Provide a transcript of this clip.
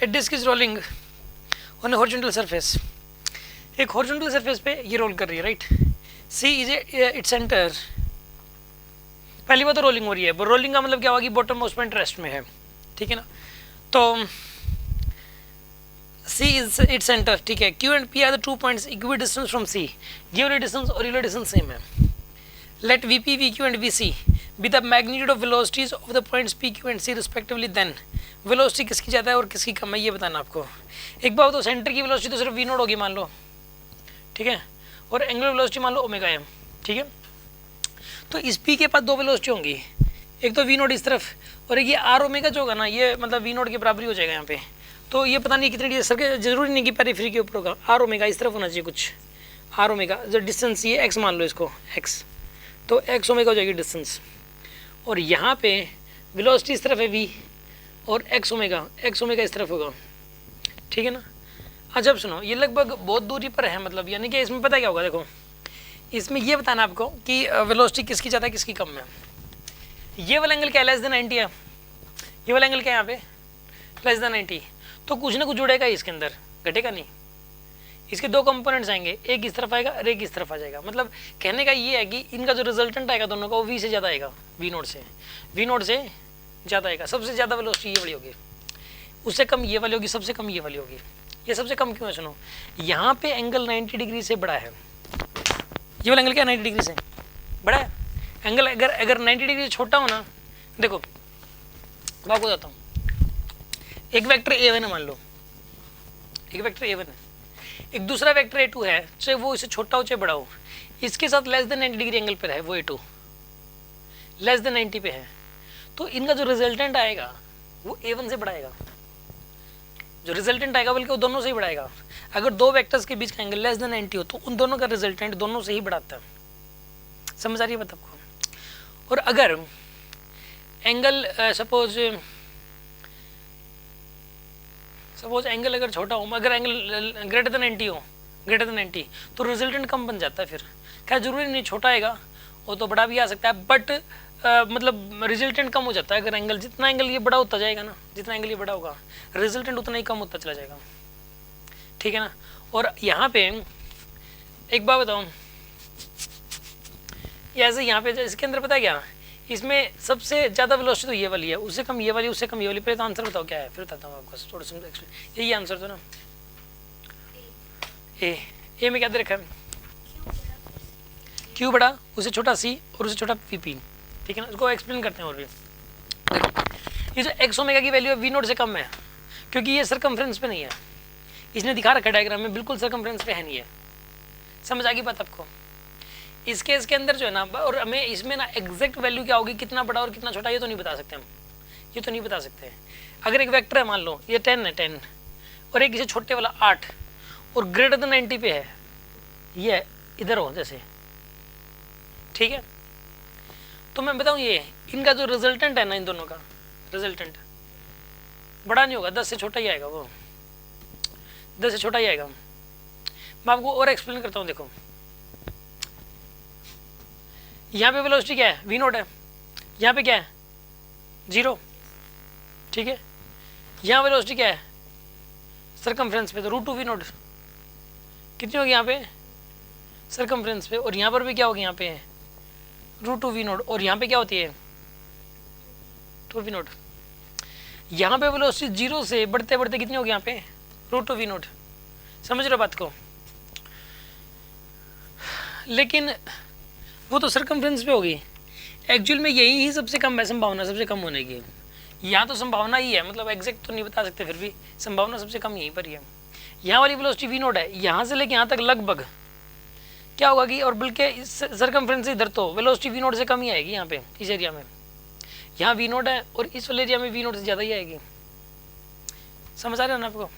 A disc is rolling on horizontal surface, एक horizontal surface पे ये रोल कर रही है, right. C is its centre, पहली बात तो रोलिंग हो रही है, रोलिंग का मतलब क्या होगा कि बॉटम मोस्ट पॉइंट रेस्ट में है, ठीक है ना। तो C is its center, ठीक है। Q and P are the 2 points equidistant from C, ये वाली डिस्टेंस और ये वाली डिस्टेंस सेम है। Let VP, VQ and VC be the magnitude of velocities of the points P, Q and C respectively, then velocity किसकी ज़्यादा है और किसकी कम है ये बताना आपको। एक बात तो सेंटर की वेलोसिटी तो सिर्फ V नोट होगी मान लो, ठीक है, और एंगुलर वेलोसिटी मान लो ओमेगा एम, ठीक है। तो इस P के पास दो वेलोसिटी होंगी, एक तो V नोट इस तरफ और एक ये R ओमेगा जो होगा ना, ये मतलब V नोट के बराबर ही हो जाएगा यहाँ पे। तो ये पता नहीं कितनी सर के जरूरी नहीं कि पेरिफेरी के ऊपर होगा, आर ओमेगा इस तरफ होना चाहिए कुछ, आर ओमेगा जो डिस्टेंस ये एक्स मान लो इसको एक्स, तो एक्स ओमेगा हो जाएगी डिस्टेंस, और यहाँ पे वेलोसिटी इस तरफ है वी और एक्स ओमेगा इस तरफ होगा, ठीक है ना। अच्छा अब सुनो, ये लगभग बहुत दूरी पर है, मतलब यानी कि इसमें पता क्या होगा, देखो इसमें ये बताना आपको कि वेलोसिटी किसकी ज़्यादा है किसकी कम है। ये वाला एंगल क्या है, लेस देन 90 है, ये वाला एंगल क्या है यहाँ पे लेस देन 90, तो कुछ ना कुछ जुड़ेगा इसके अंदर, घटेगा नहीं। इसके दो कंपोनेंट्स आएंगे, एक इस तरफ आएगा और एक इस तरफ आ जाएगा। मतलब कहने का ये है कि इनका जो रिजल्टेंट आएगा दोनों का वो वी से ज़्यादा आएगा, वी नोट से ज़्यादा आएगा। सबसे ज़्यादा वेलोसिटी ये वाली होगी, उससे कम ये वाली होगी, सबसे कम ये वाली होगी। ये सबसे कम क्यों है सुनो, यहाँ पे एंगल 90 डिग्री से बड़ा है, ये वाला एंगल क्या 90 डिग्री से बड़ा है एंगल। अगर 90 डिग्री से छोटा हो ना, देखो मैं आपको बताता हूँ, एक वेक्टर a1 है मान लो, एक वेक्टर a1 है, एक दूसरा वेक्टर a2 है, चाहे वो इससे छोटा हो चाहे बड़ा हो, इसके साथ लेस देन 90 डिग्री एंगल पर है वो a2 लेस देन 90 पे है, तो इनका जो रिजल्टेंट आएगा वो a1 से बढ़ाएगा, जो रिजल्टेंट आएगा बल्कि वो दोनों से ही बढ़ाएगा। अगर दो वेक्टर्स के बीच का एंगल लेस देन 90 हो तो उन दोनों का रिजल्टेंट दोनों से ही बढ़ाता है, समझ आ रही है बात आपको। और अगर एंगल सपोज एंगल अगर छोटा हो, अगर एंगल ग्रेटर देन 90 तो रिजल्टेंट कम बन जाता है। फिर क्या जरूरी नहीं छोटा आएगा, वो तो बड़ा भी आ सकता है, बट मतलब रिजल्टेंट कम हो जाता है। अगर एंगल जितना एंगल ये बड़ा होता जाएगा ना, जितना एंगल ये बड़ा होगा रिजल्टेंट उतना ही कम होता चला जाएगा, ठीक है ना। और यहाँ पे एक बात बताऊँ, ऐसे यहाँ पे इसके अंदर पता है क्या, इसमें सबसे ज़्यादा वेलोसिटी तो ये वाली है, उससे कम ये वाली, उससे कम ये वाली। पहले तो आंसर बताओ क्या है, फिर बताता हूँ आपको थोड़ा सा एक्सप्लेन। यही आंसर तो ना, ए में क्या दे रखा है, क्यू बड़ा, उससे छोटा सी और उससे छोटा पी, ठीक है ना। उसको एक्सप्लेन करते हैं और भी। देखो ये जो एक्स ओमेगा की वैल्यू है वी नोट से कम है, क्योंकि ये सर्कमफ्रेंस पे नहीं है, इसने दिखा रखा डायग्राम में, बिल्कुल सर्कमफ्रेंस पे है नहीं है। समझ आ गई बात आपको। इस केस के अंदर जो है ना, और हमें इसमें ना एग्जैक्ट वैल्यू क्या होगी, कितना बड़ा और कितना छोटा, ये तो नहीं बता सकते हम, ये तो नहीं बता सकते। अगर एक वेक्टर है मान लो ये 10 है 10 और एक इसे छोटे वाला 8 और ग्रेटर देन 90 पे है, ये इधर हो जैसे, ठीक है। तो मैं बताऊँ ये इनका जो रिजल्टेंट है ना, इन दोनों का रिजल्टेंट बड़ा नहीं होगा, 10 से छोटा ही आएगा, वो 10 से छोटा ही आएगा। मैं आपको और एक्सप्लेन करता हूँ। देखो यहाँ पे वेलोसिटी क्या है, वी नोट है, यहाँ पे क्या है 0, ठीक है। यहाँ वेलोसिटी क्या है सरकमफ्रेंस पे, तो √2 वी नोट कितनी होगी यहाँ पे सरकमफ्रेंस पे, और यहाँ पर भी क्या होगी यहाँ पे √2 वी नोट, और यहाँ पे क्या होती है 2 वी नोट। यहाँ पे वेलोसिटी 0 से बढ़ते बढ़ते कितनी होगी यहाँ पे √2 वी नोट। समझ रहे हो बात को। लेकिन वो तो सर्कमफ्रेंस पे होगी, एक्चुअल में यही ही सबसे कम है संभावना, सबसे कम होने की। यहाँ तो संभावना ही है, मतलब एग्जैक्ट तो नहीं बता सकते, फिर भी संभावना सबसे कम यहीं पर ही है। यहाँ वाली वेलोसिटी वी नोट है, यहाँ से लेके यहाँ तक लगभग क्या होगा कि, और बल्कि सर्कमफ्रेंस इधर तो वेलोसिटी वी नोट से कम ही आएगी यहाँ पे इस एरिया में। यहाँ वी नोट है और इस वाले एरिया में वी नोट से ज़्यादा ही आएगी। समझ आ रहा है ना आपको।